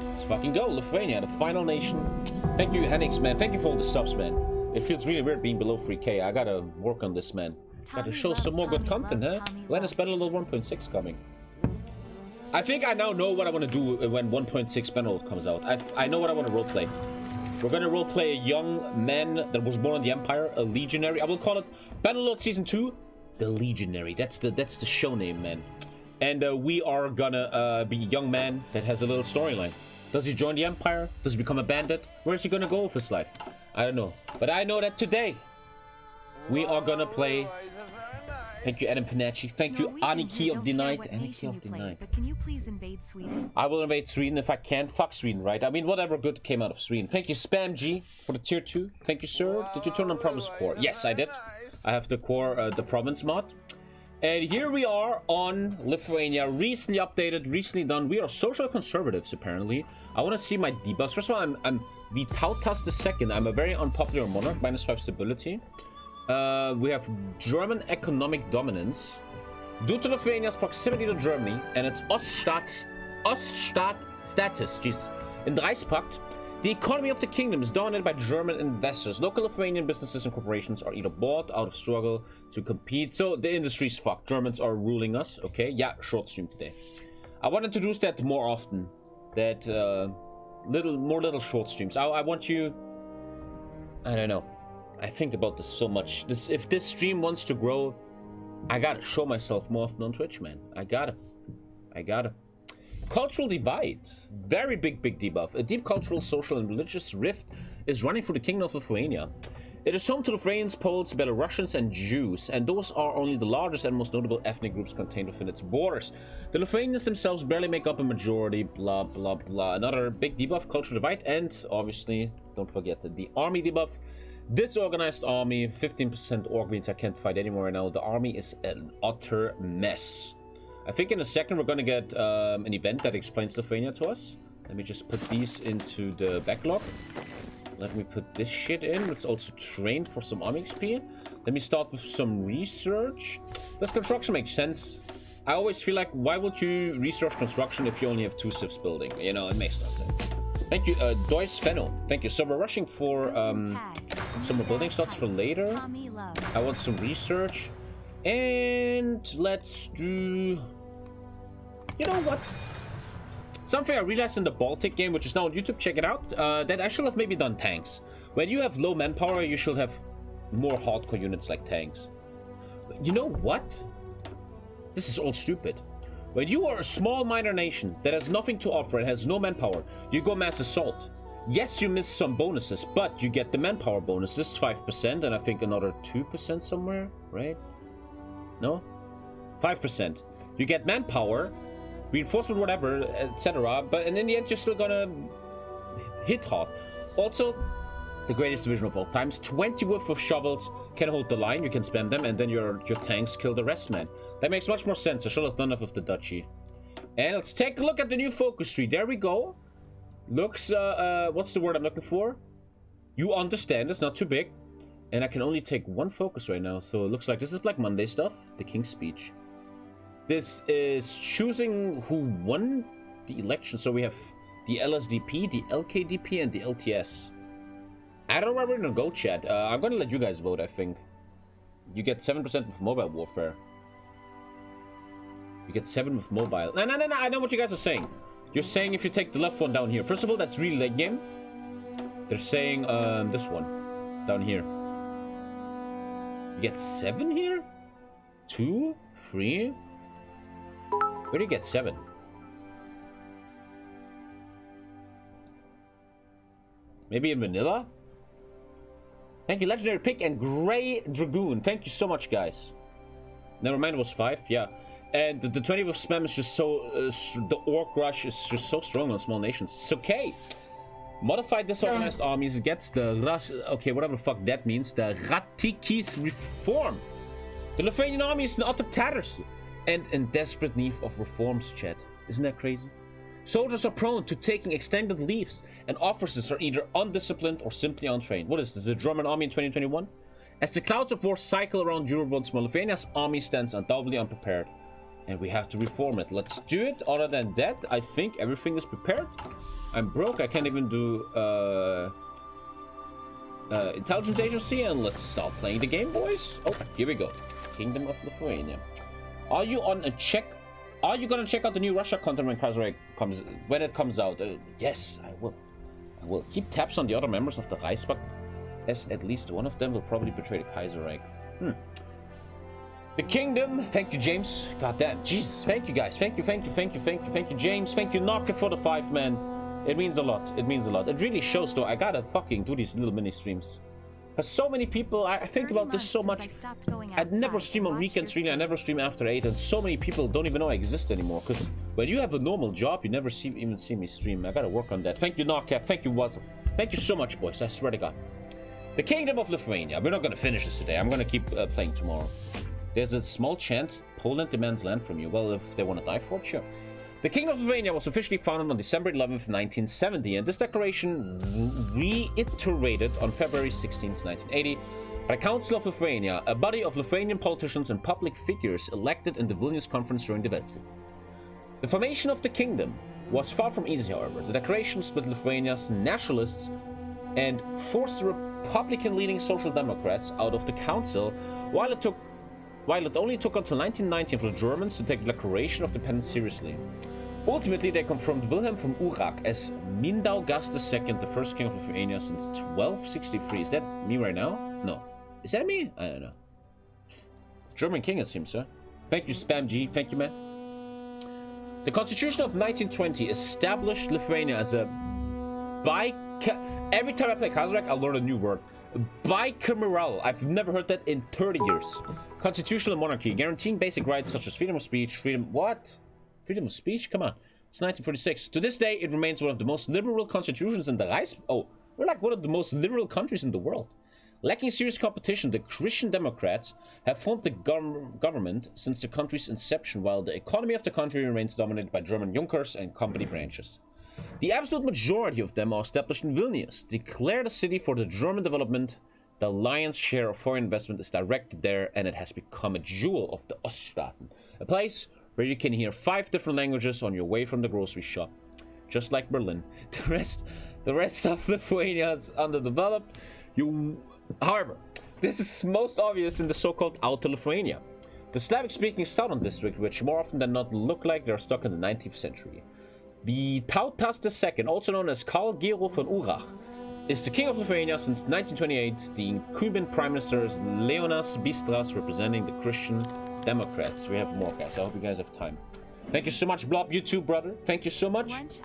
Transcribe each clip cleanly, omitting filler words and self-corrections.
Let's fucking go. Lithuania, the final nation. Thank you, Henix, man. Thank you for all the subs, man. It feels really weird being below 3K. I gotta work on this, man. Gotta show some more good content, huh? When is Battle Load 1.6 coming? I think I now know what I want to do when 1.6 Battle Load comes out. I know what I want to roleplay. We're gonna roleplay a young man that was born in the Empire, a legionary. I will call it Battle Load Season 2, the Legionary. That's the show name, man. And we are gonna be a young man that has a little storyline. Does he join the Empire? Does he become a bandit? Where is he gonna go with his life? I don't know. But I know that today we are gonna play. Thank you, Adam Panacci. Thank you, Aniki of the Night. Aniki of the Night. But can you please invade Sweden? I will invade Sweden if I can. Fuck Sweden, right? I mean, whatever good came out of Sweden. Thank you, Spam G, for the tier 2. Thank you, sir. Did you turn on Province Core? Yes, I did. I have the core, the Province mod. And here we are on Lithuania. Recently updated, recently done. We are social conservatives, apparently. I want to see my debuffs. First of all, I'm the Tautas II. I'm a very unpopular monarch, -5 stability. We have German economic dominance. Due to Lithuania's proximity to Germany and its Oststaat status, Jesus, in the Reichspakt, the economy of the kingdom is dominated by German investors. Local Lithuanian businesses and corporations are either bought out of struggle to compete. So the industry's fucked. Germans are ruling us. Okay, yeah, short stream today. I want to introduce that more often. That more little short streams. I want you. I don't know. I think about this so much. If this stream wants to grow, I gotta show myself more often on Twitch, man. I gotta. Cultural divide. Very big debuff. A deep cultural, social, and religious rift is running through the kingdom of Lithuania. It is home to Lithuanians, Poles, Belarusians, and Jews, and those are only the largest and most notable ethnic groups contained within its borders. The Lithuanians themselves barely make up a majority, blah, blah, blah. Another big debuff, cultural divide, and obviously, don't forget the army debuff. Disorganized army, 15% orc means I can't fight anymore right now. The army is an utter mess. I think in a second we're gonna get an event that explains Lithuania to us. Let me just put these into the backlog. Let me put this shit in. Let's also train for some army XP. Let me start with some research. Does construction make sense? I always feel like, why would you research construction if you only have 2 civs building? You know, it makes no sense. Thank you, Dois Feno. Thank you. So we're rushing for some more building slots for later. I want some research. And let's do... You know what? Something I realized in the Baltic game, which is now on YouTube, check it out, that I should have maybe done tanks. When you have low manpower, you should have more hardcore units like tanks. You know what? This is all stupid. When you are a small minor nation that has nothing to offer and has no manpower, you go mass assault. Yes, you miss some bonuses, but you get the manpower bonuses, 5%, and I think another 2% somewhere, right? No? 5%. You get manpower, reinforcement, whatever, etc. But and in the end, you're still gonna hit hard. Also, the greatest division of all times, 20 worth of shovels can hold the line. You can spam them, and then your tanks kill the rest, man. That makes much more sense. I should have done that with the duchy. And let's take a look at the new focus tree. There we go. Looks, what's the word I'm looking for? You understand, it's not too big. And I can only take 1 focus right now. So it looks like this is Black Monday stuff. The King's Speech. This is choosing who won the election. So we have the LSDP, the LKDP, and the LTS. I don't know where we're gonna go, chat. I'm gonna let you guys vote, I think. You get 7% with mobile warfare. You get 7 with mobile. No, I know what you guys are saying. You're saying if you take the left one down here. First of all, that's really late game. They're saying this one down here. You get 7 here? 2? 3? Where do you get 7? Maybe in vanilla? Thank you, Legendary Pick and Grey Dragoon. Thank you so much, guys. Never mind, it was 5. Yeah. And the 20 with spam is just so... the Orc Rush is just so strong on small nations. It's okay. Modified disorganized armies gets the rush. Okay, whatever the fuck that means. The Ratikis reform. The Lithuanian army is in utter tatters and in desperate need of reforms, chat. Isn't that crazy? Soldiers are prone to taking extended leaves, and officers are either undisciplined or simply untrained. What is this, the German army in 2021? As the clouds of war cycle around Europe once more, Lithuania's army stands undoubtedly unprepared. And we have to reform it. Let's do it. Other than that, I think everything is prepared. I'm broke. I can't even do intelligence agency. And let's start playing the game, boys. Oh, here we go. Kingdom of Lithuania. Are you on a check? Are you gonna check out the new Russia content when Kaiserreich comes out? Yes, I will. I will. Keep tabs on the other members of the Reichsbank, as at least one of them will probably betray the Kaiserreich. The kingdom. Thank you, James. God damn. Jesus. Thank you, guys. Thank you, James. Thank you, Nokia, for the 5, man. It means a lot. It means a lot. It really shows, though. I gotta fucking do these little mini streams. Because so many people, I think about this so much. I never stream on weekends, really. I never stream after 8, and so many people don't even know I exist anymore. Because when you have a normal job, you never even see me stream. I gotta work on that. Thank you, Nokia. Thank you, Vods. Thank you so much, boys. I swear to God. The Kingdom of Lithuania. We're not gonna finish this today. I'm gonna keep playing tomorrow. There's a small chance Poland demands land from you. Well, if they want to die for it, sure. The Kingdom of Lithuania was officially founded on December 11th, 1970, and this declaration reiterated on February 16th, 1980, by the Council of Lithuania, a body of Lithuanian politicians and public figures elected in the Vilnius Conference during the Weltkrieg. The formation of the kingdom was far from easy, however. The declaration split Lithuania's nationalists and forced the Republican-leaning Social Democrats out of the council, while it only took until 1919 for the Germans to take the Declaration of Independence seriously. Ultimately, they confirmed Wilhelm von Urach as Mindaugas II, the first king of Lithuania since 1263. Is that me right now? No. Is that me? I don't know. German king, it seems, sir. Thank you, Spam G. Thank you, man. The Constitution of 1920 established Lithuania as a every time I play Kaiserreich, I learn a new word. Bicameral. I've never heard that in 30 years. Constitutional monarchy, guaranteeing basic rights such as freedom of speech, freedom of speech? Come on. It's 1946. To this day, it remains one of the most liberal constitutions in the Reich. Oh, we're like one of the most liberal countries in the world. Lacking serious competition, the Christian Democrats have formed the government since the country's inception, while the economy of the country remains dominated by German Junkers and company branches. The absolute majority of them are established in Vilnius, declared a city for the German development. The lion's share of foreign investment is directed there, and it has become a jewel of the Oststaaten, a place where you can hear 5 different languages on your way from the grocery shop, just like Berlin. The rest of Lithuania is underdeveloped. However, this is most obvious in the so-called Outer Lithuania, the Slavic-speaking southern district, which more often than not look like they're stuck in the 19th century. The Tautas II, also known as Karl Gero von Urach, is the king of Lithuania since 1928. The incumbent prime minister is Leonas Bistras, representing the Christian Democrats. We have more, guys. I hope you guys have time. Thank you so much, Blob. You too, brother. Thank you so much. Thank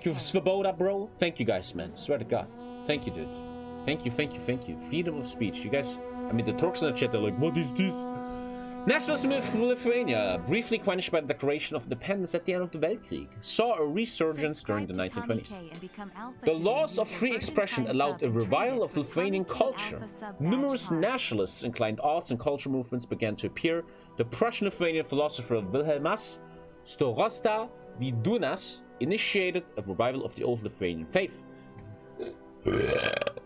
you, Svoboda, bro. Thank you, guys, man. Swear to God. Thank you, dude. Thank you. Freedom of speech. You guys, I mean, the Turks in the chat are like, what is this? Nationalism of Lithuania, briefly quenched by the Declaration of Independence at the end of the Weltkrieg, saw a resurgence during the 1920s. The laws of free expression allowed a revival of Lithuanian culture. Numerous nationalists-inclined arts and culture movements began to appear. The Prussian-Lithuanian philosopher Wilhelmas Starosta Vidunas initiated a revival of the old Lithuanian faith.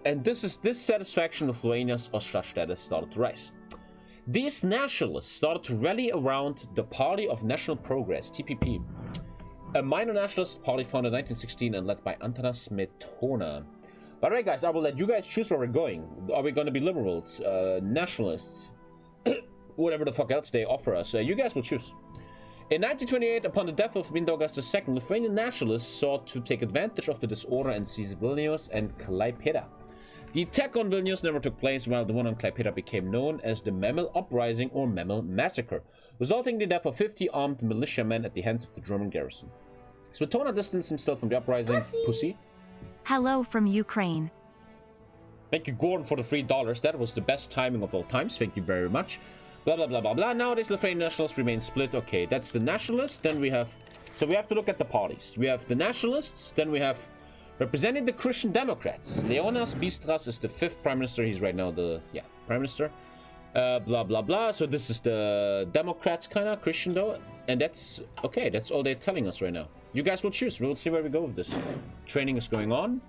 And this satisfaction of Lithuania's Oststaaten started to rise. These nationalists started to rally around the Party of National Progress, TPP, a minor nationalist party founded in 1916 and led by Antanas Smetona. By the way, guys, I will let you guys choose where we're going. Are we going to be liberals, nationalists, whatever the fuck else they offer us? You guys will choose. In 1928, upon the death of Mindaugas II, Lithuanian nationalists sought to take advantage of the disorder and seize Vilnius and Klaipėda. The attack on Vilnius never took place, while the one on Klaipėda became known as the Memel Uprising or Memel Massacre, resulting in the death of 50 armed militiamen at the hands of the German garrison. Smetona distanced himself from the uprising. Pussy. Hello from Ukraine. Thank you, Gordon, for the $3. That was the best timing of all times. Thank you very much. Blah, blah, blah, blah, blah. Nowadays, Lithuanian nationalists remain split. Okay, that's the nationalists. Then we have... So we have to look at the parties. We have the nationalists. Then we have... Representing the Christian Democrats, Leonas Bistras is the 5th prime minister. He's right now the, prime minister. Blah, blah, blah. So this is the Democrats, kind of, Christian, though. And that's, okay, that's all they're telling us right now. You guys will choose. We'll see where we go with this. Training is going on.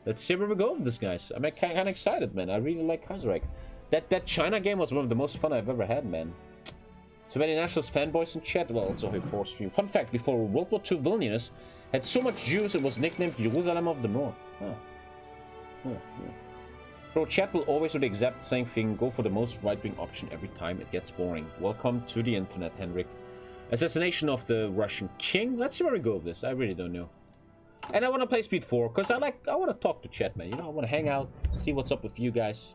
Let's see where we go with this, guys. I'm kind of excited, man. I really like Kaiserreich. That China game was one of the most fun I've ever had, man. So many nationalist fanboys in chat. Well, also HOI4 stream. Fun fact, before World War II, Vilnius had so much Jews it was nicknamed Jerusalem of the North. Bro, chat will always do the exact same thing. Go for the most right-wing option every time. It gets boring. Welcome to the internet, Henrik. Assassination of the Russian king. Let's see where we go with this. I really don't know. And I want to play Speed 4 because I want to talk to chat, man. You know, I want to hang out, see what's up with you guys.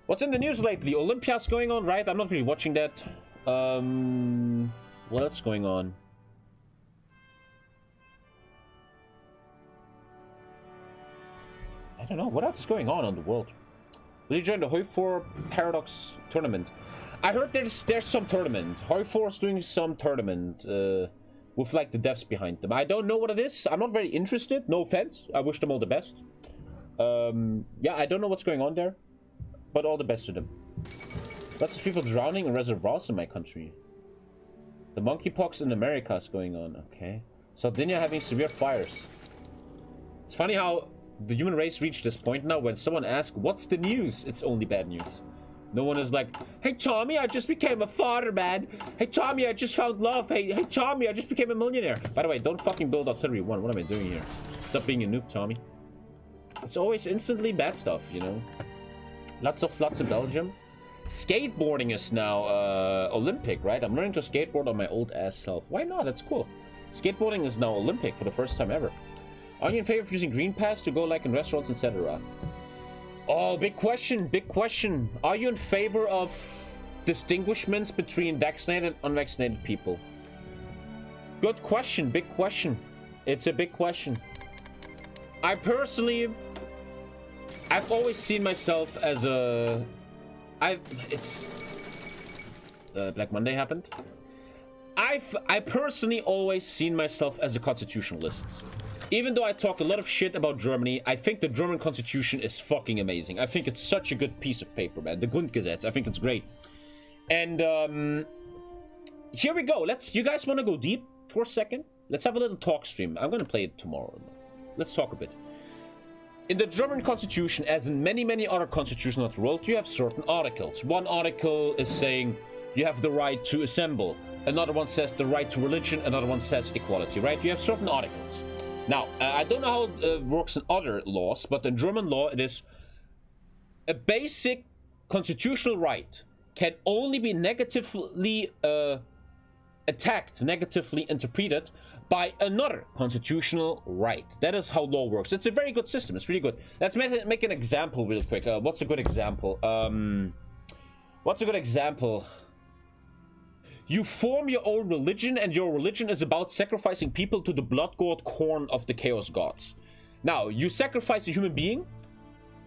What's in the news lately? Olympia's going on, right? I'm not really watching that. What else going on? I don't know. What else is going on in the world? Will you join the HOI4 Paradox tournament? I heard there's some tournament. HOI4 is doing some tournament with like the devs behind them. I don't know what it is. I'm not very interested. No offense. I wish them all the best. Yeah, I don't know what's going on there. But all the best to them. Lots of people drowning in reservoirs in my country. The monkeypox in America is going on. Okay. Sardinia having severe fires. It's funny how the human race reached this point now when someone asks, what's the news? It's only bad news. No one is like, hey Tommy, I just became a father, man. Hey Tommy, I just found love. Hey Tommy, I just became a millionaire. By the way, don't fucking build artillery 1. What am I doing here? Stop being a noob, Tommy. It's always instantly bad stuff, you know. Lots of floods in Belgium. Skateboarding is now Olympic, right? I'm learning to skateboard on my old ass self. Why not? That's cool. Skateboarding is now Olympic for the first time ever. Are you in favor of using Green Pass to go like in restaurants, etc.? Oh, big question, big question. Are you in favor of distinguishments between vaccinated and unvaccinated people? Good question, big question. It's a big question. I've always seen myself as a... Black Monday happened. I personally always seen myself as a constitutionalist. Even though I talk a lot of shit about Germany, I think the German constitution is fucking amazing. I think it's such a good piece of paper, man. The Grundgesetz, I think it's great. And here we go. You guys want to go deep for a second? Let's have a little talk stream. I'm gonna play it tomorrow. Let's talk a bit. In the German constitution, as in many, many other constitutions of the world, you have certain articles. One article is saying you have the right to assemble. Another one says the right to religion. Another one says equality, right? You have certain articles. Now, I don't know how it works in other laws, but in German law, it is a basic constitutional right can only be negatively attacked, negatively interpreted by another constitutional right. That is how law works. It's a very good system. It's really good. Let's make an example real quick. What's a good example? What's a good example? You form your own religion, and your religion is about sacrificing people to the blood god corn of the chaos gods. Now, you sacrifice a human being,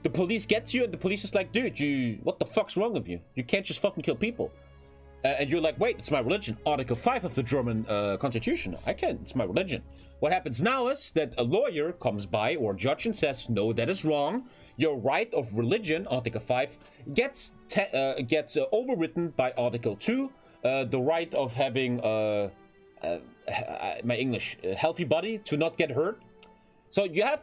the police gets you, and the police is like, dude, what the fuck's wrong with you? You can't just fucking kill people. And you're like, wait, it's my religion. Article 5 of the German constitution. I can, it's my religion. What happens now is that a lawyer comes by, or a judge, and says, no, that is wrong. Your right of religion, Article 5, gets overwritten by Article 2. The right of having my English healthy body to not get hurt. So you have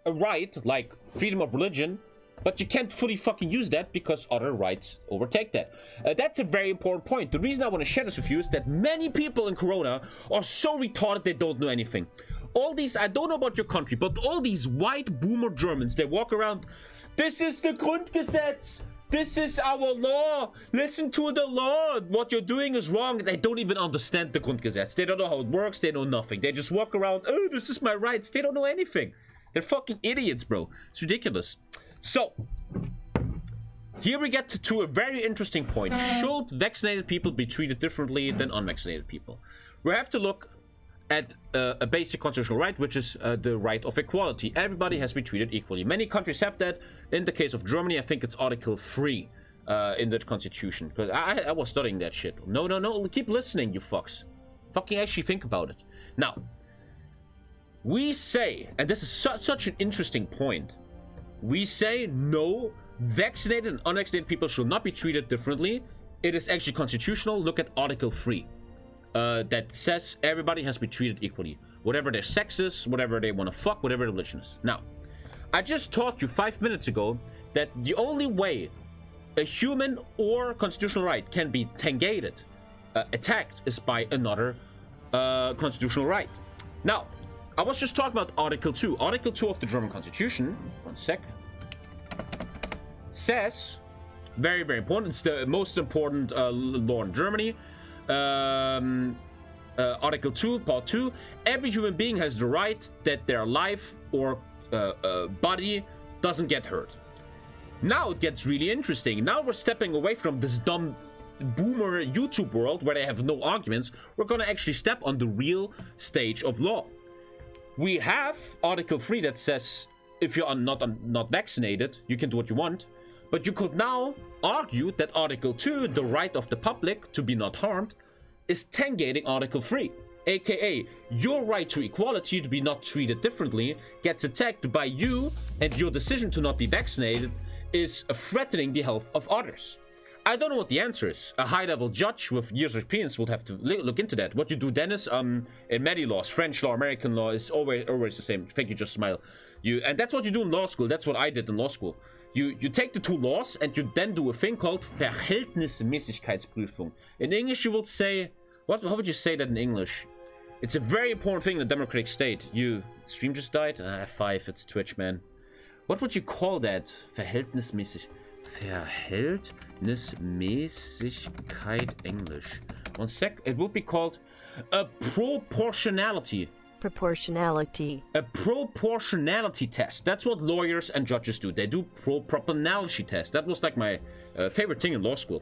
a right like freedom of religion, but you can't fully fucking use that because other rights overtake that. That's a very important point. The reason I want to share this with you is that many people in Corona are so retarded they don't know anything. All these, I don't know about your country, but all these white boomer Germans, they walk around, this is the Grundgesetz. This is our law. Listen to the law. What you're doing is wrong. They don't even understand the Grundgesetz. They don't know how it works. They know nothing. They just walk around, oh, this is my rights. They don't know anything. They're fucking idiots, bro. It's ridiculous. So, here we get to a very interesting point. Should vaccinated people be treated differently than unvaccinated people? We have to look at a basic constitutional right, which is the right of equality. Everybody has to be treated equally. Many countries have that. In the case of Germany, I think it's Article 3 in the constitution. Because I was studying that shit. No, keep listening, you fucks. Fucking actually think about it. Now, we say, and this is such an interesting point, we say no, vaccinated and unvaccinated people should not be treated differently. It is actually constitutional. Look at Article 3. That says everybody has to be treated equally. Whatever their sex is, whatever they want to fuck, whatever their religion is. Now, I just taught you 5 minutes ago that the only way a human or constitutional right can be tangated, attacked, is by another constitutional right. Now, I was just talking about Article 2. Article 2 of the German Constitution, one sec, says, very, very important, it's the most important law in Germany. Article 2, Part 2, every human being has the right that their life or body doesn't get hurt. Now it gets really interesting. Now we're stepping away from this dumb boomer YouTube world where they have no arguments. We're going to actually step on the real stage of law. We have Article 3 that says if you're not vaccinated, you can do what you want. But you could now argue that Article 2, the right of the public to be not harmed, is tangating Article 3. AKA, your right to equality, to be not treated differently, gets attacked by you, and your decision to not be vaccinated is threatening the health of others. I don't know what the answer is. A high-level judge with years of experience would have to look into that. What you do then is, in many laws, French law, American law, is always the same. Thank you, just smile. And that's what you do in law school. That's what I did in law school. You take the two laws and you then do a thing called Verhältnismäßigkeitsprüfung. In English, you will say, how would you say that in English? It's a very important thing in a democratic state. Stream just died? F5, it's Twitch, man. What would you call that? Verhältnismäßigkeit English. One sec. It would be called a proportionality. Proportionality. A proportionality test. That's what lawyers and judges do. They do proportionality test. That was like my favorite thing in law school.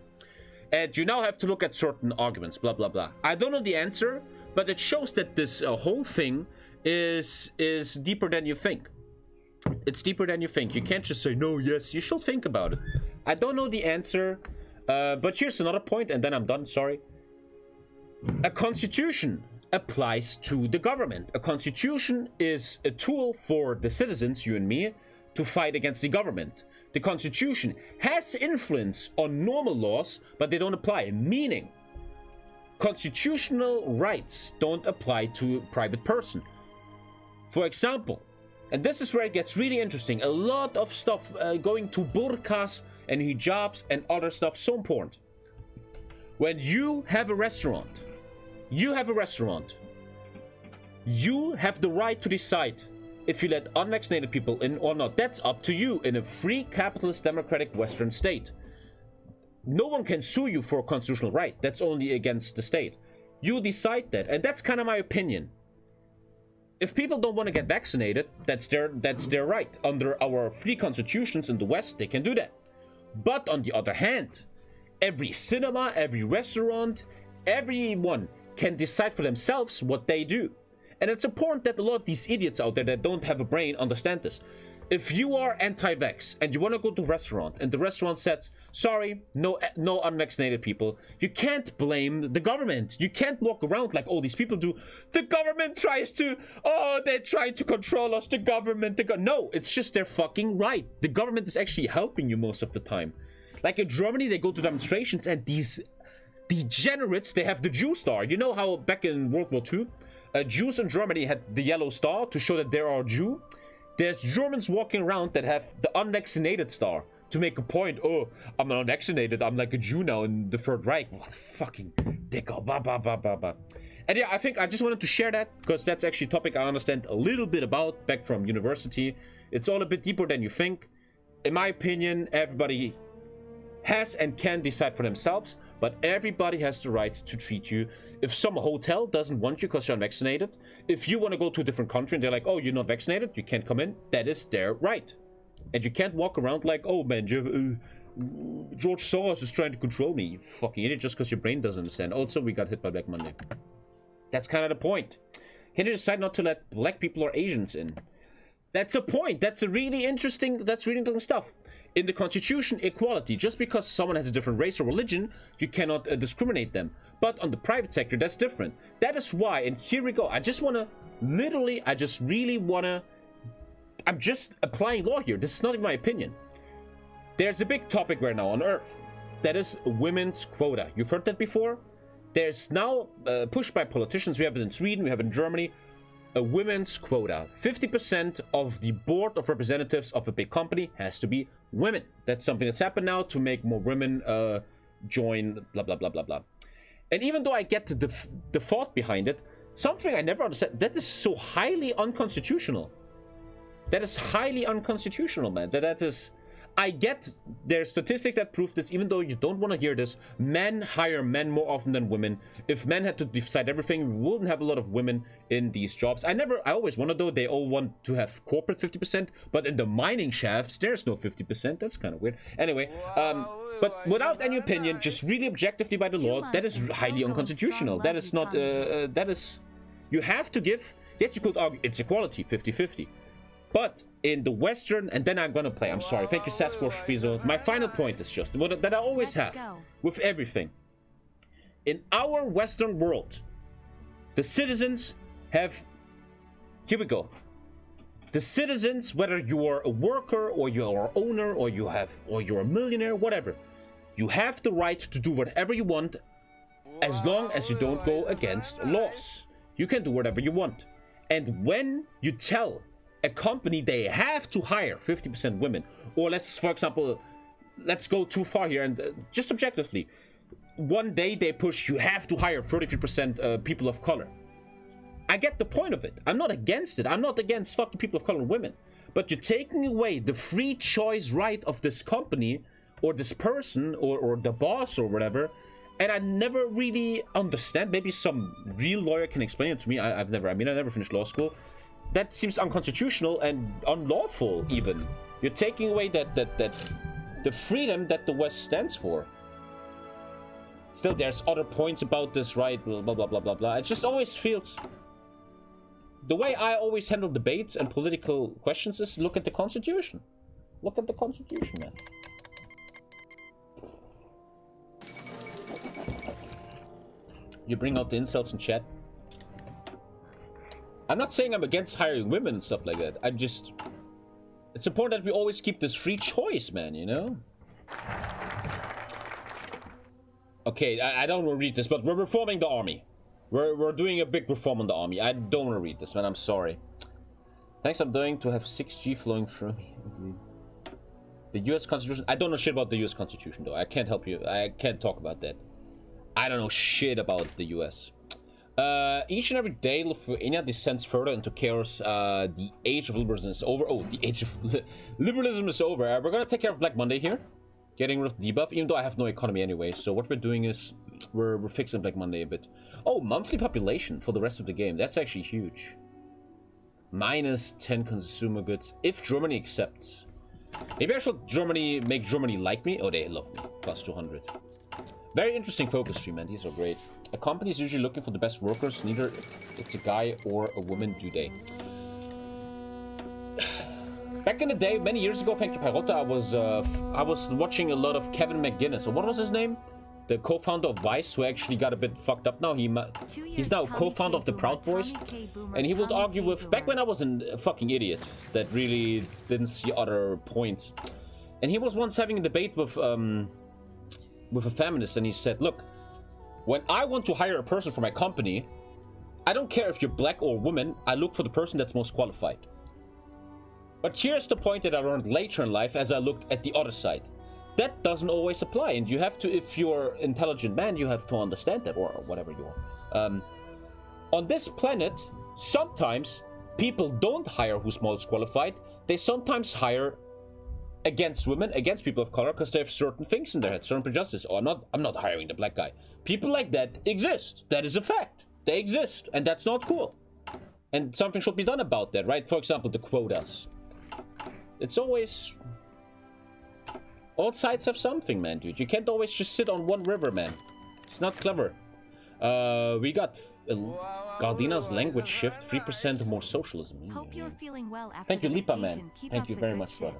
And you now have to look at certain arguments, blah, blah, blah. I don't know the answer, but it shows that this whole thing is deeper than you think. It's deeper than you think. You can't just say, no, yes, you should think about it. I don't know the answer, but here's another point, and then I'm done, sorry. A constitution applies to the government. A constitution is a tool for the citizens, you and me, to fight against the government. The constitution has influence on normal laws, but they don't apply, meaning constitutional rights don't apply to a private person. For example, and this is where it gets really interesting, a lot of stuff going to burqas and hijabs and other stuff, so important. When you have a restaurant, you have the right to decide if you let unvaccinated people in or not. That's up to you in a free, capitalist, democratic Western state. No one can sue you for a constitutional right. That's only against the state. You decide that, and that's kind of my opinion. If people don't want to get vaccinated, that's their right. Under our free constitutions in the West, they can do that. But on the other hand, every cinema, every restaurant, everyone can decide for themselves what they do. And it's important that a lot of these idiots out there that don't have a brain understand this. If you are anti-vax and you want to go to a restaurant and the restaurant says, sorry, no unvaccinated people, you can't blame the government. You can't walk around like all these people do. The government tries to, they're trying to control us, the government. No, it's just their fucking right. The government is actually helping you most of the time. Like in Germany, they go to demonstrations and these degenerates, they have the Jew star. You know how back in World War II, Jews in Germany had the yellow star to show that they are Jew. There's Germans walking around that have the unvaccinated star to make a point. Oh, I'm not unvaccinated. I'm like a Jew now in the Third Reich. What a fucking dicko. Bah, bah, bah, bah, bah. And yeah, I think I just wanted to share that because that's actually a topic I understand a little bit about back from university. It's all a bit deeper than you think. In my opinion, everybody has and can decide for themselves, but everybody has the right to treat you. If some hotel doesn't want you because you're unvaccinated, if you want to go to a different country and they're like, oh, you're not vaccinated, you can't come in, that is their right. And you can't walk around like, oh man, George Soros is trying to control me, you fucking idiot, just because your brain doesn't understand. Also, we got hit by Black Monday. That's kind of the point. Can you decide not to let black people or Asians in? That's a point. That's really interesting stuff. In the Constitution, equality. Just because someone has a different race or religion, you cannot discriminate them. But on the private sector, that's different. That is why, and here we go. I'm just applying law here. This is not even my opinion. There's a big topic right now on Earth. That is women's quota. You've heard that before? There's now pushed by politicians. We have it in Sweden, we have it in Germany. a women's quota. 50% of the board of representatives of a big company has to be women. That's something that's happened now to make more women join, blah, blah, blah, blah, blah. And even though I get the thought behind it, something I never understand, that is so highly unconstitutional. That is highly unconstitutional, man. That is... I get there's statistics that prove this, even though you don't want to hear this. Men hire men more often than women. If men had to decide everything, we wouldn't have a lot of women in these jobs. I always wondered though, they all want to have corporate 50%, but in the mining shafts, there's no 50%. That's kind of weird. Anyway, but without any opinion, just really objectively by the law, that is highly unconstitutional. That is not, that is, you have to give, yes, you could argue it's equality, 50-50. But in the Western, and then I'm gonna play, I'm sorry, thank you Sasquatch Fizo. My final point is just, that I always have, with everything. In our Western world, the citizens have, here we go. The citizens, whether you're a worker, or you're an owner, or you're a millionaire, whatever, you have the right to do whatever you want, as long as you don't go against laws. You can do whatever you want. And when you tell a company they have to hire 50% women, or let's, for example, let's go too far here and just objectively, one day they push you have to hire 33% people of color. I get the point of it. I'm not against it. I'm not against fucking people of color and women, but you're taking away the free choice right of this company or this person or the boss or whatever. And I never really understand. Maybe some real lawyer can explain it to me. I never finished law school. That seems unconstitutional and unlawful even. You're taking away the freedom that the West stands for. Still, there's other points about this, right? Blah, blah, blah, blah, blah. It just always feels... The way I always handle debates and political questions is look at the Constitution. Look at the Constitution, man. You bring out the insults in chat. I'm not saying I'm against hiring women and stuff like that. I'm just... It's important that we always keep this free choice, man, you know? Okay, I don't want to read this, but we're reforming the army. We're doing a big reform on the army. I don't want to read this, man. I'm sorry. Thanks, I'm doing to have 6G flowing through me. The US Constitution... I don't know shit about the US Constitution, though. I can't help you. I can't talk about that. I don't know shit about the US. Each and every day, Lithuania descends further into chaos. The age of liberalism is over. Oh, the age of liberalism is over. We're gonna take care of Black Monday here. Getting rid of the debuff, even though I have no economy anyway. So what we're doing is, we're fixing Black Monday a bit. Oh, monthly population for the rest of the game. That's actually huge. Minus 10 consumer goods, if Germany accepts. Maybe I should make Germany like me. Oh, they love me. Plus 200. Very interesting focus stream, man. These are great. A company is usually looking for the best workers. Neither it's a guy or a woman, do they? Back in the day, many years ago, thank you, Pirota, I was watching a lot of Kevin McGuinness. Or what was his name? The co-founder of Vice, who actually got a bit fucked up now. He's now co-founder of the Proud Boys. And he would argue with... Back when I was a fucking idiot that really didn't see other points. And he was once having a debate with a feminist, and he said, look, when I want to hire a person for my company, I don't care if you're black or woman, I look for the person that's most qualified. But here's the point that I learned later in life as I looked at the other side. That doesn't always apply, and you have to, if you're an intelligent man, you have to understand that, or whatever you are. On this planet, sometimes people don't hire who's most qualified. They sometimes hire against women, against people of color, because they have certain things in their head, certain prejudices. Oh, I'm not hiring the black guy. People like that exist. That is a fact. They exist, and that's not cool. And something should be done about that, right? For example, the quotas. It's always... All sides have something, man, dude. You can't always just sit on one river, man. It's not clever. We got Gardina's language shift, 3% more socialism. Hope you're feeling well after Thank you, the Lipa, vacation. man. Keep Thank up you the very good much, shit. brother.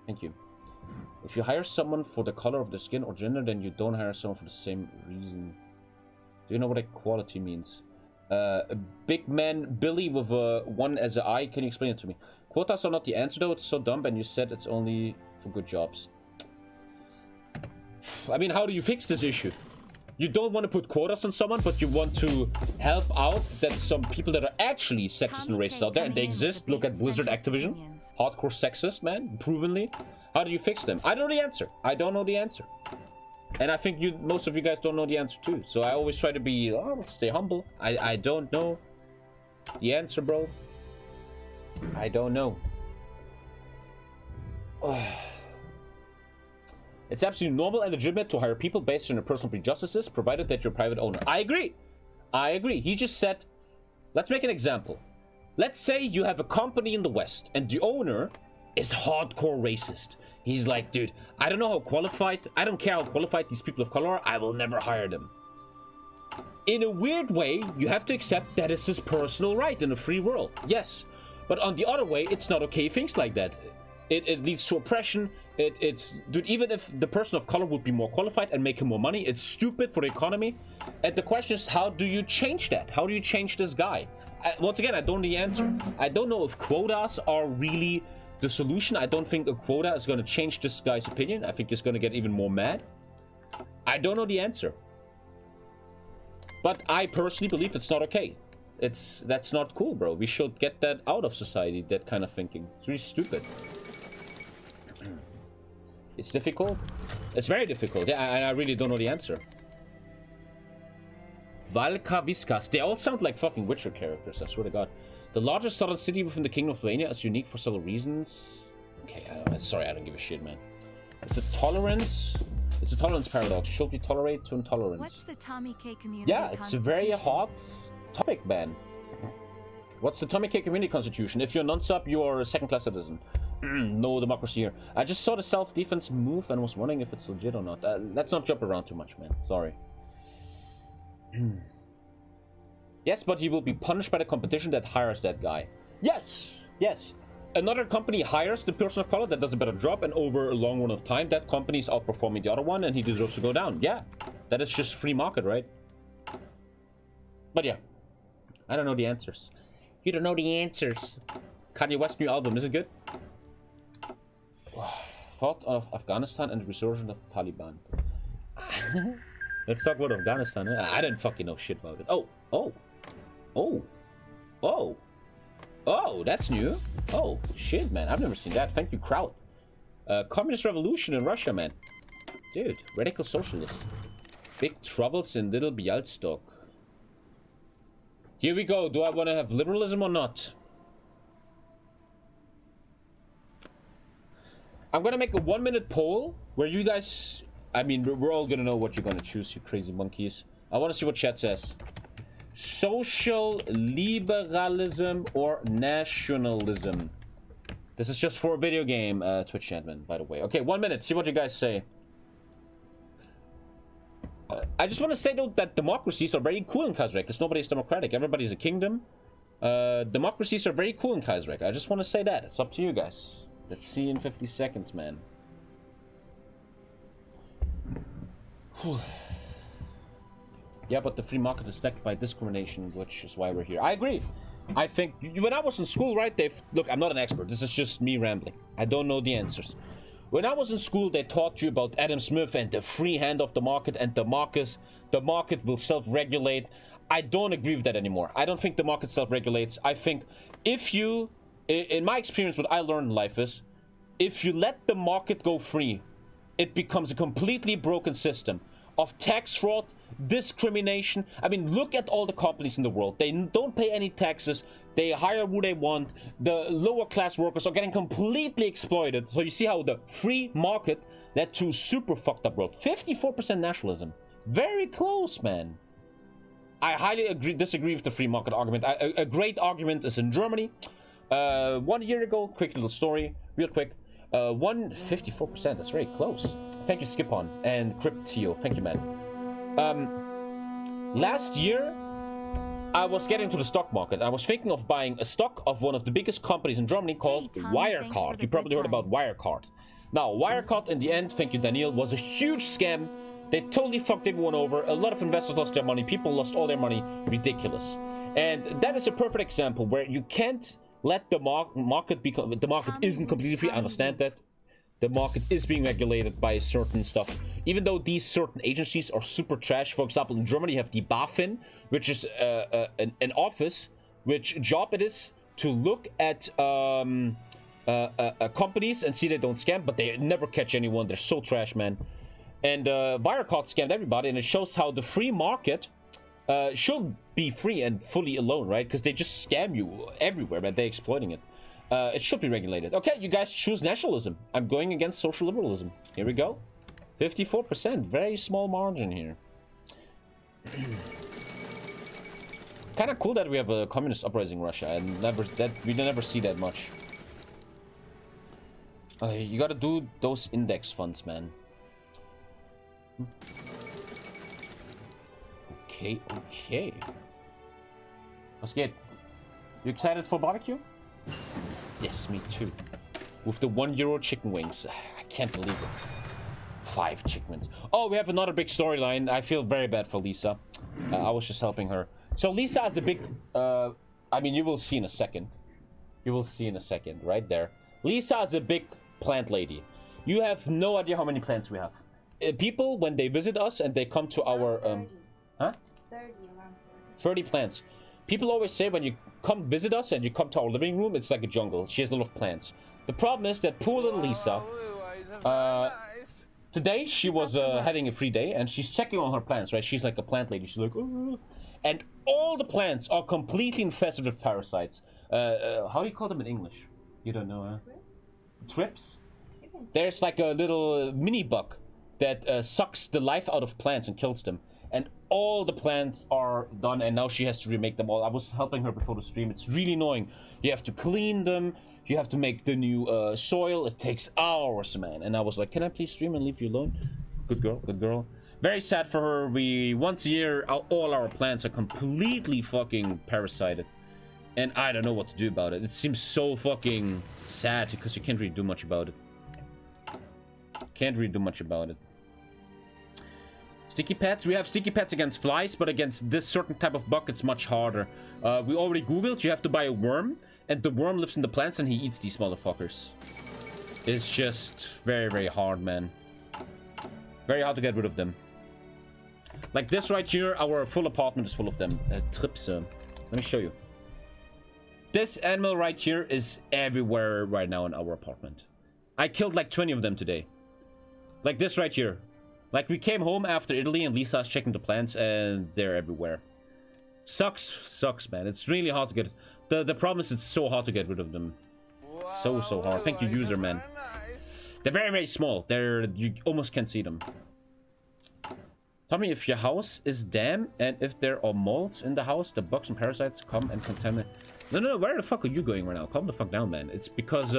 Thank you. If you hire someone for the color of their skin or gender, then you don't hire someone for the same reason. Do you know what equality means? A big man, Billy, with a 1 as an eye. Can you explain it to me? Quotas are not the answer, though. It's so dumb, and you said it's only for good jobs. I mean, how do you fix this issue? You don't want to put quotas on someone, but you want to help out that some people that are actually sexist and racist out there, and they exist. Look at Blizzard Activision. Hardcore sexist, man. Provenly. How do you fix them? I don't know the answer. I don't know the answer. And I think most of you guys don't know the answer too. So I always try to be, stay humble. I don't know the answer, bro. I don't know. It's absolutely normal and legitimate to hire people based on their personal prejudices, provided that you're a private owner. I agree. I agree. He just said, let's make an example. Let's say you have a company in the West, and the owner is hardcore racist. He's like, dude, I don't know how qualified, I don't care how qualified these people of color are, I will never hire them. In a weird way, you have to accept that it's his personal right in a free world. Yes. But on the other way, it's not okay things like that. It leads to oppression. Dude, even if the person of color would be more qualified and make him more money, it's stupid for the economy. And the question is, how do you change that? How do you change this guy? Once again, I don't know the answer. I don't know if quotas are really the solution. I don't think a quota is going to change this guy's opinion. I think he's going to get even more mad. I don't know the answer. But I personally believe it's not okay. That's not cool, bro. We should get that out of society, that kind of thinking. It's really stupid. It's difficult. It's very difficult. Yeah, I really don't know the answer. Valkaviskas. They all sound like fucking Witcher characters, I swear to God. The largest southern city within the Kingdom of Lithuania is unique for several reasons. Okay, sorry, I don't give a shit, man. It's a tolerance paradox. Should we tolerate to intolerance? What's the TommyKay community? Yeah, it's a very hot topic, man. What's the TommyKay community constitution? If you're a non-sub, you are a second-class citizen. No democracy here. I just saw the self-defense move and was wondering if it's legit or not. Let's not jump around too much, man. Sorry. Yes, but he will be punished by the competition that hires that guy. Yes, yes. Another company hires the person of color that does a better job, and over a long run of time, that company is outperforming the other one, and he deserves to go down. Yeah, that is just free market, right? But yeah, I don't know the answers. You don't know the answers. Kanye West's new album, is it good? Thought of Afghanistan and the resurgence of Taliban. Let's talk about Afghanistan. I didn't fucking know shit about it. Oh, that's new. Oh, shit, man. I've never seen that. Thank you, crowd. Communist revolution in Russia, man. Dude, radical socialist. Big troubles in Little Bialystok. Here we go. Do I want to have liberalism or not? I'm going to make a 1-minute poll where you guys... I mean, we're all going to know what you're going to choose, you crazy monkeys. I want to see what chat says. Social liberalism or nationalism? This is just for a video game, Twitch chatman, by the way. Okay, 1 minute. See what you guys say. I just want to say, though, that democracies are very cool in Kaiserreich, because nobody's democratic. Everybody's a kingdom. Democracies are very cool in Kaiserreich. I just want to say that. It's up to you guys. Let's see in 50 seconds, man. Whew. Yeah, but the free market is stacked by discrimination, which is why we're here. I agree. I think, when I was in school, right, look, I'm not an expert. This is just me rambling. I don't know the answers. When I was in school, they taught you about Adam Smith and the free hand of the market, and the market will self-regulate. I don't agree with that anymore. I don't think the market self-regulates. I think if you, in my experience, what I learned in life is, if you let the market go free, it becomes a completely broken system of tax fraud, discrimination. I mean, look at all the companies in the world. They don't pay any taxes. They hire who they want. The lower class workers are getting completely exploited. So you see how the free market led to super fucked up world. 54% nationalism. Very close, man. I highly disagree with the free market argument. A great argument is in Germany. 1 year ago, quick little story, real quick. 54%, that's very close. Thank you, Skipon and Cryptio. Thank you, man. Last year, I was getting to the stock market. I was thinking of buying a stock of one of the biggest companies in Germany called Wirecard. You probably heard about Wirecard. Now, Wirecard, in the end, thank you, Daniel, was a huge scam. They totally fucked everyone over. A lot of investors lost their money. People lost all their money. Ridiculous. And that is a perfect example where you can't let the market become... The market isn't completely free. I understand that. The market is being regulated by certain stuff. even though these certain agencies are super trash. For example, in Germany, you have the BaFin, which is an office, which job it is to look at companies and see they don't scam, but they never catch anyone. They're so trash, man. And Wirecard scammed everybody, and it shows how the free market should be free and fully alone, right? Because they just scam you everywhere, but they're exploiting it. It should be regulated. Okay, you guys choose nationalism. I'm going against social liberalism. Here we go. 54%. Very small margin here. Kind of cool that we have a communist uprising in Russia, and we never see that much. You gotta do those index funds, man. Okay, okay. Let's get. You excited for barbecue? Yes, me too. With the €1 chicken wings. I can't believe it. 5 chicken wings. Oh, we have another big storyline. I feel very bad for Lisa. I was just helping her. So Lisa is a big... I mean, you will see in a second. You will see in a second, right there. Lisa is a big plant lady. You have no idea how many plants we have. People, when they visit us and they come to our... 30, 30 plants. People always say when you come visit us and you come to our living room, it's like a jungle. She has a lot of plants. The problem is that poor little Lisa... today she was having a free day and she's checking on her plants, right? She's like a plant lady. She's like... And all the plants are completely infested with parasites. How do you call them in English? You don't know, huh? Trips? There's like a little mini bug that sucks the life out of plants and kills them. And all the plants are done, and now she has to remake them all. I was helping her before the stream. It's really annoying. You have to clean them. You have to make the new soil. It takes hours, man. And I was like, can I please stream and leave you alone? Good girl, good girl. Very sad for her. Once a year, all our plants are completely fucking parasited. And I don't know what to do about it. It seems so fucking sad because you can't really do much about it. Can't really do much about it. Sticky pets. We have sticky pets against flies, but against this certain type of bug, it's much harder. We already googled. You have to buy a worm, and the worm lives in the plants, and he eats these motherfuckers. It's just very, very hard, man. Very hard to get rid of them. Like this right here, our full apartment is full of them. Trips. Let me show you. This animal right here is everywhere right now in our apartment. I killed like 20 of them today. Like this right here. Like we came home after Italy and Lisa's checking the plants and they're everywhere. Sucks, man. It's really hard to get... The problem is it's so hard to get rid of them. So hard. Thank you, user, man. They're very, very small. You almost can't see them. Tell me if your house is damp and if there are molds in the house, the bugs and parasites come and contaminate. No, where the fuck are you going right now? Calm the fuck down, man. It's because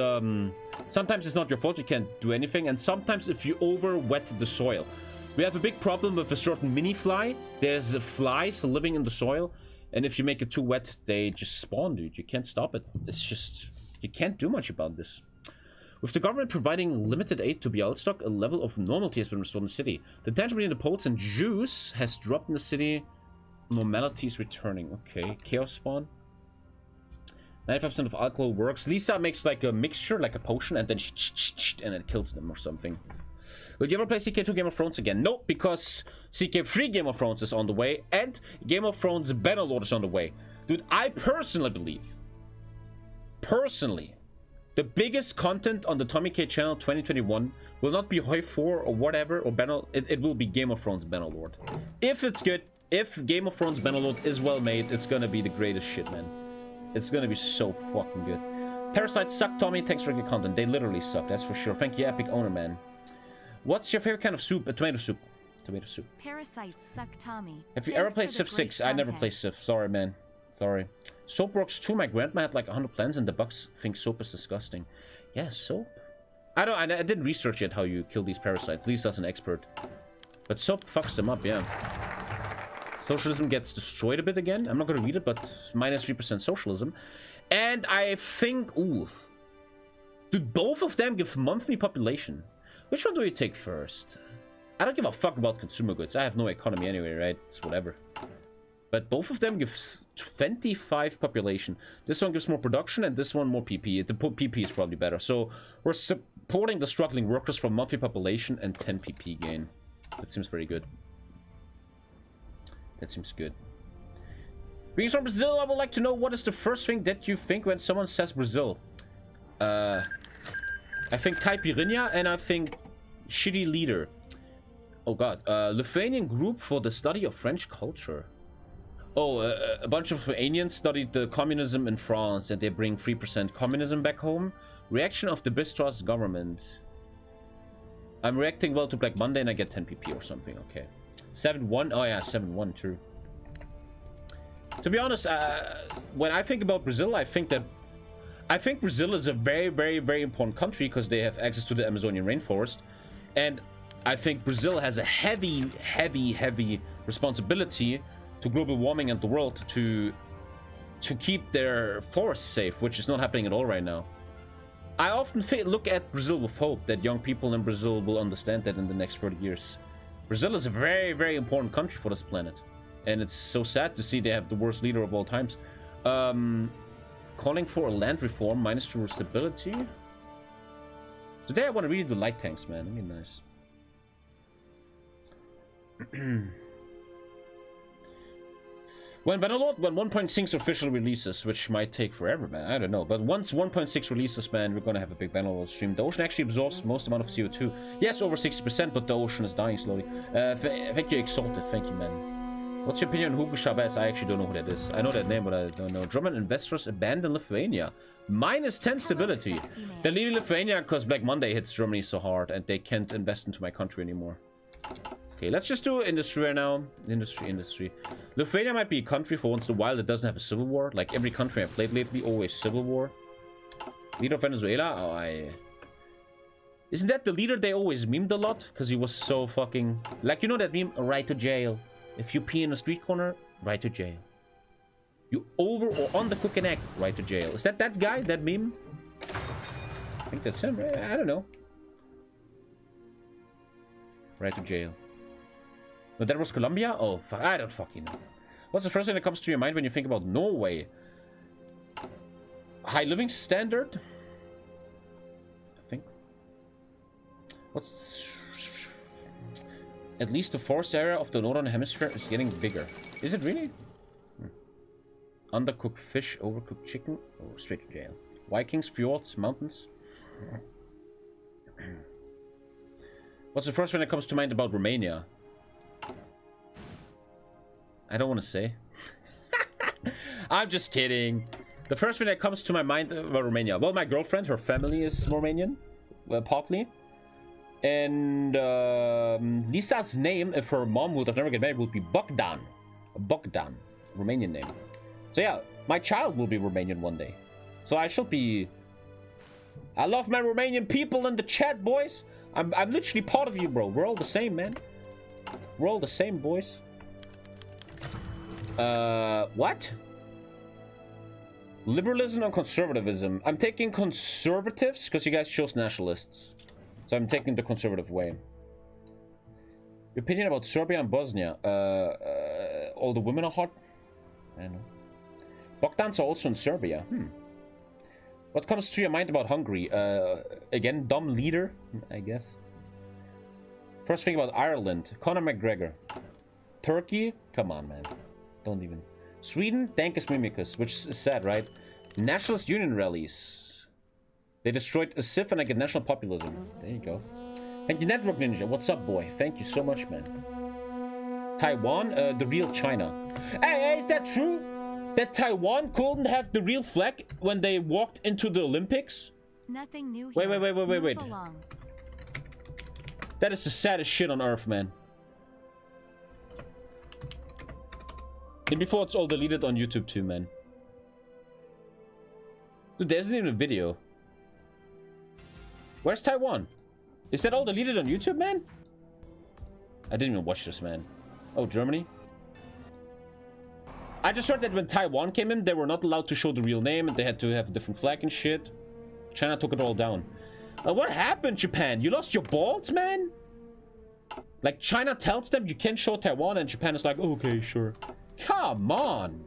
sometimes it's not your fault, you can't do anything, and sometimes if you over wet the soil. We have a big problem with a certain mini fly. There's flies living in the soil, and if you make it too wet, they just spawn, dude. You can't stop it. It's just... You can't do much about this. With the government providing limited aid to Bialystok, a level of normality has been restored in the city. The tension between the Poles and Jews has dropped in the city. Normality is returning. Okay, chaos spawn. 95% of alcohol works. Lisa makes like a mixture, like a potion, and then and it kills them or something. Will you ever play CK2 Game of Thrones again? Nope, because CK3 Game of Thrones is on the way, and Game of Thrones Bannerlord is on the way. Dude, I personally believe, the biggest content on the TommyKay channel 2021 will not be HOI4 or whatever, or it will be Game of Thrones Bannerlord. If it's good, if Game of Thrones Bannerlord is well made, it's gonna be the greatest shit, man. It's gonna be so fucking good. Parasites suck, Tommy. Thanks for your content. They literally suck, that's for sure. Thank you, Epic Owner, man. What's your favorite kind of soup? Tomato soup. Tomato soup. Parasites suck, Tommy. Have you ever played Civ 6? I never played Civ. Sorry, man. Sorry. Soap works too. My grandma had like 100 plants and the bugs think soap is disgusting. Yeah, soap. I didn't research yet how you kill these parasites. Lisa's an expert. But soap fucks them up, yeah. Socialism gets destroyed a bit again. I'm not going to read it, but -3% socialism. And I think... Ooh. Dude, both of them give monthly population. Which one do you take first? I don't give a fuck about consumer goods. I have no economy anyway, right? It's whatever. But both of them give 25 population. This one gives more production and this one more PP. The PP is probably better. So we're supporting the struggling workers from monthly population and 10 PP gain. That seems very good. That seems good. Greetings from Brazil. I would like to know what is the first thing that you think when someone says Brazil. I think Caipirinha and I think shitty leader. Oh god. Lithuanian group for the study of French culture. Oh, a bunch of Lithuanians studied the communism in France and they bring 3% communism back home. Reaction of the Bistros government. I'm reacting well to Black Monday and I get 10 PP or something. Okay. 7-1. Oh yeah, 7-1 true. To be honest, when I think about Brazil, I think Brazil is a very, very, very important country because they have access to the Amazonian rainforest. And I think Brazil has a heavy, heavy, heavy responsibility to global warming and the world to keep their forests safe, which is not happening at all right now. I often look at Brazil with hope that young people in Brazil will understand that in the next 30 years. Brazil is a very, very important country for this planet. And it's so sad to see they have the worst leader of all times. Calling for a land reform, -2 stability. Today I want to read the light tanks, man. That'd be nice. When Bannerlord, when 1.6 officially releases, which might take forever, man. I don't know. But once 1.6 releases, man, we're gonna have a big Bannerlord stream. The ocean actually absorbs most amount of CO2. Yes, over 60%, but the ocean is dying slowly. Thank you, Exalted. Thank you, man. What's your opinion on Hugo Chavez? I actually don't know who that is. I know that name, but I don't know. German investors abandon Lithuania. -10 stability. They're leaving Lithuania because Black Monday hits Germany so hard and they can't invest into my country anymore. Okay, let's just do industry right now. Industry. Lithuania might be a country for once in a while that doesn't have a civil war. Like every country I've played lately, always civil war. Leader of Venezuela? Oh, Isn't that the leader they always memed a lot? Because he was so fucking... Like, you know that meme? Right to jail. If you pee in a street corner, right to jail. You over or on the cooking egg, right to jail. Is that guy, that meme? I think that's him, right? I don't know. Right to jail. No, that was Colombia? Oh, fuck. I don't fucking know. What's the first thing that comes to your mind when you think about Norway? High living standard? I think. What's... At least the forest area of the northern hemisphere is getting bigger. Is it really? Undercooked fish, overcooked chicken. Oh, straight to jail. Vikings, fjords, mountains. What's the first thing that comes to mind about Romania? I don't want to say. I'm just kidding. The first thing that comes to my mind about Romania. Well, my girlfriend, her family is Romanian. Partly. And Lisa's name, if her mom would have never get married, would be Bogdan. Bogdan. Romanian name. So yeah, my child will be Romanian one day. So I shall be... I love my Romanian people in the chat, boys. I'm literally part of you, bro. We're all the same, man. We're all the same, boys. What? Liberalism and conservatism. I'm taking conservatives because you guys chose nationalists. So I'm taking the conservative way. Your opinion about Serbia and Bosnia? All the women are hot? I don't know. Bogdans are also in Serbia. What comes to your mind about Hungary? Again, dumb leader, I guess. First thing about Ireland. Conor McGregor. Turkey? Come on, man. Don't even. Sweden? Dankus Mimicus, which is sad, right? Nationalist Union rallies. They destroyed a SIF and I get national populism. There you go. Thank you, Network Ninja. What's up, boy? Thank you so much, man. Taiwan? The real China. Hey, is that true? That Taiwan couldn't have the real flag when they walked into the Olympics? Nothing new Wait. here. That is the saddest shit on earth, man. And before it's all deleted on YouTube too, man. Dude, there isn't even a video. Where's Taiwan? Is that all deleted on YouTube, man? I didn't even watch this, man. Oh, Germany? I just heard that when Taiwan came in, they were not allowed to show the real name and they had to have a different flag and shit. China took it all down. What happened, Japan? You lost your balls, man? Like, China tells them you can't show Taiwan and Japan is like, okay, sure. Come on.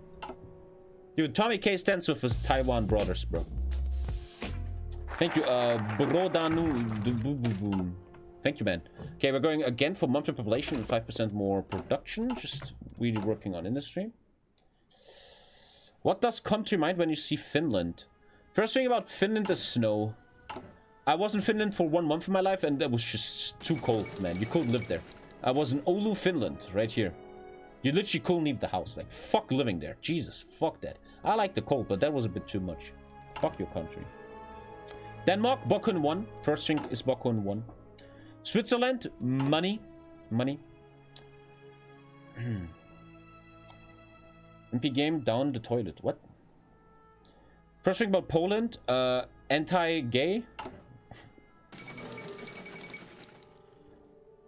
Dude, TommyKay stands with his Taiwan brothers, bro. Thank you, Brodanu. Thank you, man. Okay, we're going again for monthly population and 5% more production. Just really working on industry. What does come to your mind when you see Finland? First thing about Finland is snow. I was in Finland for 1 month of my life and that was just too cold, man. You couldn't live there. I was in Oulu, Finland, right here. You literally couldn't leave the house. Like, fuck living there. Jesus, fuck that. I like the cold, but that was a bit too much. Fuck your country. Denmark, Bokun 1. First thing is Bokun 1. Switzerland, money. Money. MP game down the toilet. What? First thing about Poland, anti-gay.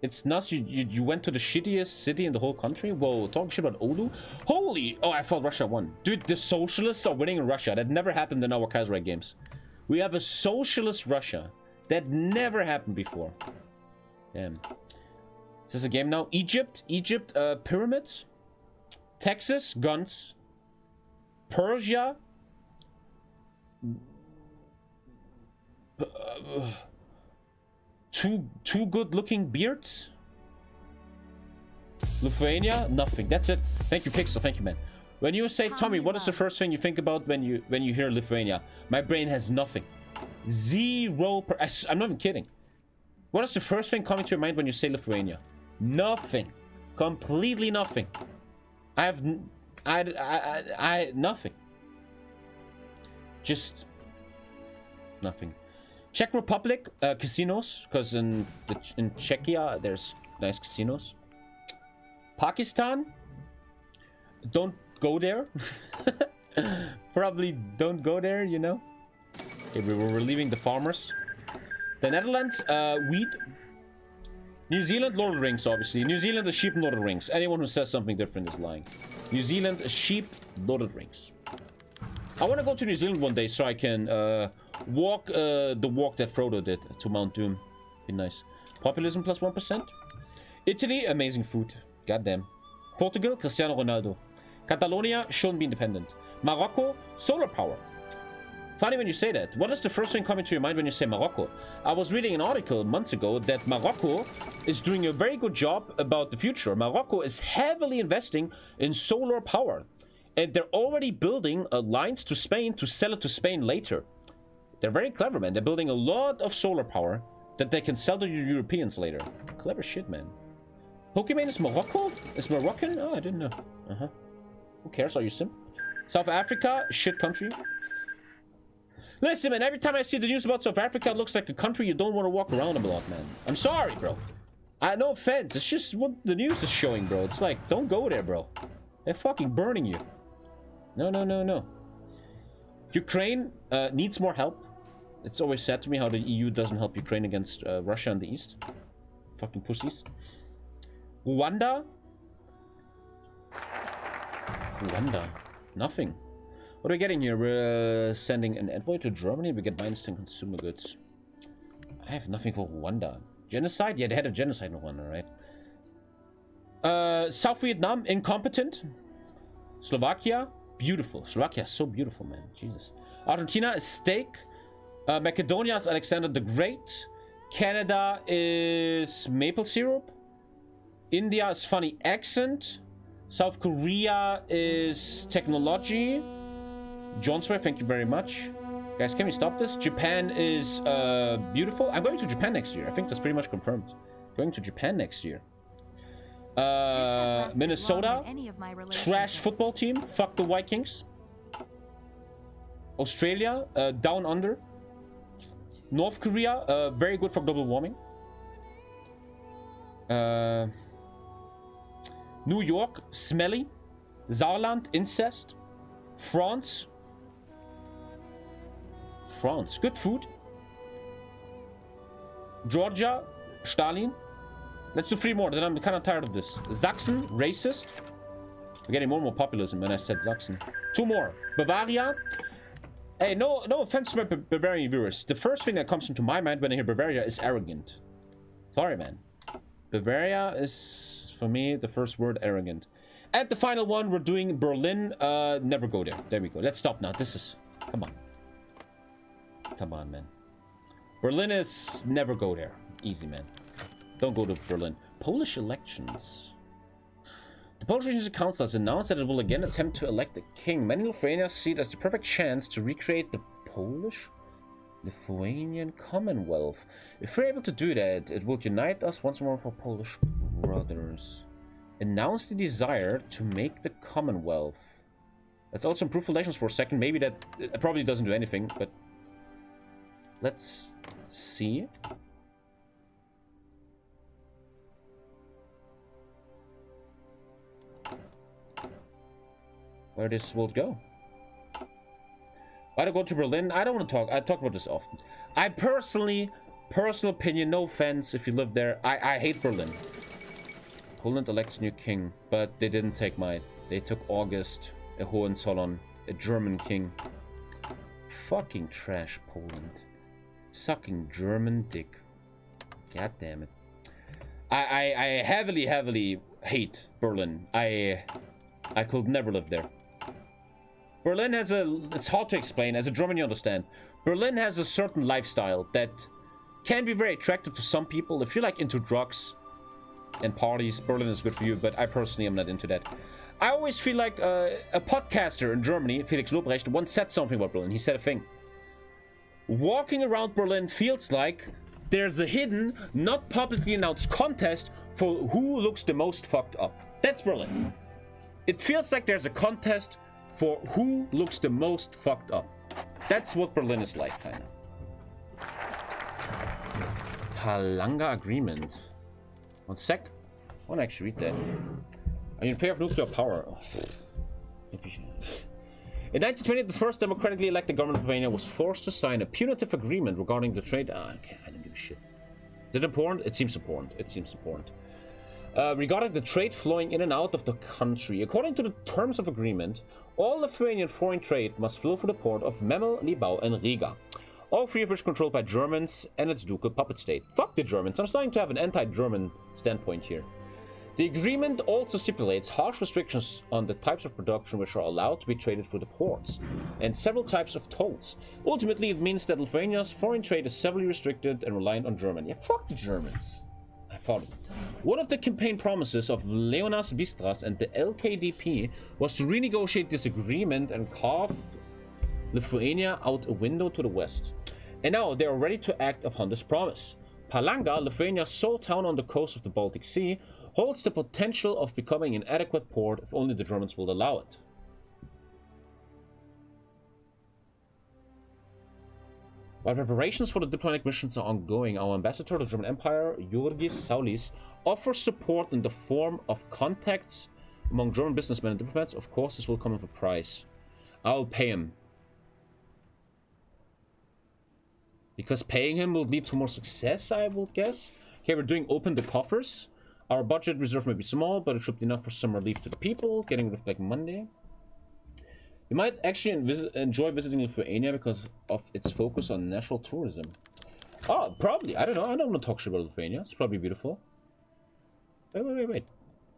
It's nuts. You went to the shittiest city in the whole country. Whoa, talking shit about Oulu. Holy! Oh, I thought Russia won. Dude, the socialists are winning in Russia. That never happened in our Kaiserreich games. We have a socialist Russia. That never happened before. Damn. Is this a game now? Egypt, pyramids. Texas, guns. Persia. Two good-looking beards. Lithuania, nothing. That's it. Thank you, Pixel. Thank you, man. When you say, Tommy, what is the first thing you think about when you hear Lithuania? My brain has nothing. 0. I'm not even kidding. What is the first thing coming to your mind when you say Lithuania? Nothing. Completely nothing. I nothing. Just nothing. Czech Republic, casinos, because in Czechia there's nice casinos. Pakistan, don't go there. Probably don't go there, you know. Okay, we're leaving the farmers. The Netherlands, wheat. New Zealand, Lord of the Rings, obviously. New Zealand is sheep and Lord of the Rings. Anyone who says something different is lying. New Zealand is sheep, Lord of the Rings. I want to go to New Zealand one day so I can walk the walk that Frodo did to Mount Doom. Be nice. Populism plus 1%. Italy, amazing food. Goddamn. Portugal, Cristiano Ronaldo. Catalonia, shouldn't be independent. Morocco, solar power. Funny when you say that. What is the first thing coming to your mind when you say Morocco? I was reading an article months ago that Morocco is doing a very good job about the future. Morocco is heavily investing in solar power. And they're already building lines to Spain to sell it to Spain later. They're very clever, man. They're building a lot of solar power that they can sell to Europeans later. Clever shit, man. Pokemon is Morocco? Is Moroccan? Oh, I didn't know. Who cares? Are you sim? South Africa, shit country. Listen, man, every time I see the news about South Africa, it looks like a country you don't want to walk around a lot, man. I'm sorry, bro. No offense. It's just what the news is showing, bro. It's like, don't go there, bro. They're fucking burning you. No, no, no, no. Ukraine needs more help. It's always sad to me how the EU doesn't help Ukraine against Russia in the East. Fucking pussies. Rwanda? Rwanda. Nothing. What are we getting here? We're sending an envoy to Germany. We get -10 consumer goods. I have nothing for Rwanda. Genocide? Yeah, they had a genocide in Rwanda, right? South Vietnam, incompetent. Slovakia, beautiful. Slovakia is so beautiful, man. Jesus. Argentina is steak. Macedonia is Alexander the Great. Canada is maple syrup. India is funny accent. South Korea is technology. Johnsware, thank you very much. Guys, can we stop this? Japan is beautiful. I'm going to Japan next year. I think that's pretty much confirmed. Going to Japan next year. Minnesota, trash football team. Fuck the Vikings. Australia, down under. North Korea, very good for global warming. New York, smelly. Saarland, incest. France, good food. Georgia, Stalin. Let's do 3 more, then I'm kind of tired of this. Sachsen, racist. We're getting more and more populism when I said Sachsen. 2 more. Bavaria. Hey, no offense to my Bavarian viewers. The first thing that comes into my mind when I hear Bavaria is arrogant. Sorry, man. Bavaria is, for me, the first word, arrogant. And the final one, we're doing Berlin. Never go there. There we go. Let's stop now. This is... Come on. Come on, man. Berlin is... Never go there. Easy, man. Don't go to Berlin. Polish elections. The Polish Regional Council has announced that it will again attempt to elect a king. Many Lithuanians see it as the perfect chance to recreate the Polish-Lithuanian Commonwealth. If we're able to do that, it will unite us once more for Polish brothers. Announce the desire to make the Commonwealth. Let's also improve relations for a second. Maybe that it probably doesn't do anything, but let's see. Where this will go. Why do I go to Berlin? I don't want to talk. I talk about this often. I personal opinion, no offense if you live there. I hate Berlin. Poland elects new king, but they didn't take Might. They took August, a Hohenzollern, a German king. Fucking trash, Poland. Sucking German dick. God damn it. I heavily hate Berlin. I could never live there. Berlin has it's hard to explain. As a German, you understand. Berlin has a certain lifestyle that can be very attractive to some people. If you're like into drugs and parties, Berlin is good for you, but I personally am not into that. I always feel like a podcaster in Germany, Felix Lobrecht, once said something about Berlin. He said a thing. Walking around Berlin feels like there's a hidden, not publicly announced contest for who looks the most fucked up. That's Berlin. It feels like there's a contest for who looks the most fucked up. That's what Berlin is like, kind of. Palanga Agreement. One sec. I want to actually read that. Are you in favor of nuclear power? Oh. In 1920, the first democratically elected government of Lithuania was forced to sign a punitive agreement regarding the trade. Okay, I don't give a shit. Is it important? It seems important. It seems important. Regarding the trade flowing in and out of the country. According to the terms of agreement, all Lithuanian foreign trade must flow through the port of Memel, Libau, and Riga. All three of which controlled by Germans and its ducal puppet state. Fuck the Germans. I'm starting to have an anti-German standpoint here. The agreement also stipulates harsh restrictions on the types of production which are allowed to be traded through the ports, and several types of tolls. Ultimately, it means that Lithuania's foreign trade is severely restricted and reliant on Germany. Yeah, fuck the Germans. I thought it. One of the campaign promises of Leonas Bistras and the LKDP was to renegotiate this agreement and carve Lithuania out a window to the west. And now they are ready to act upon this promise. Palanga, Lithuania's sole town on the coast of the Baltic Sea, holds the potential of becoming an adequate port if only the Germans will allow it. While preparations for the diplomatic missions are ongoing, our ambassador to the German Empire, Jurgis Saulis, offers support in the form of contacts among German businessmen and diplomats. Of course, this will come with a price. I'll pay him. Because paying him will lead to more success, I will guess. Okay, we're doing open the coffers. Our budget reserve may be small, but it should be enough for some relief to the people. Getting rid of Black Monday. You might actually enjoy visiting Lithuania because of its focus on natural tourism. Oh, probably. I don't know. I don't want to talk shit about Lithuania. It's probably beautiful. Wait.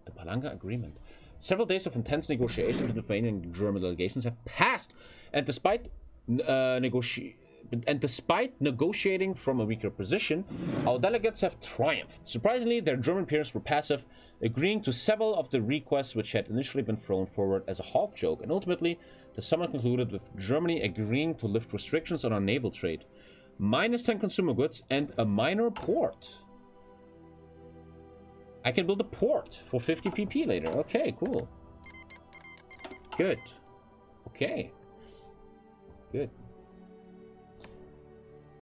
The Palanga Agreement. Several days of intense negotiations with Lithuanian and German delegations have passed, and despite negotiating from a weaker position, our delegates have triumphed. Surprisingly, their German peers were passive, agreeing to several of the requests which had initially been thrown forward as a half joke, and ultimately the summit concluded with Germany agreeing to lift restrictions on our naval trade, -10 consumer goods, and a minor port. I can build a port for 50 PP later. Okay, cool. Good. Okay. Good.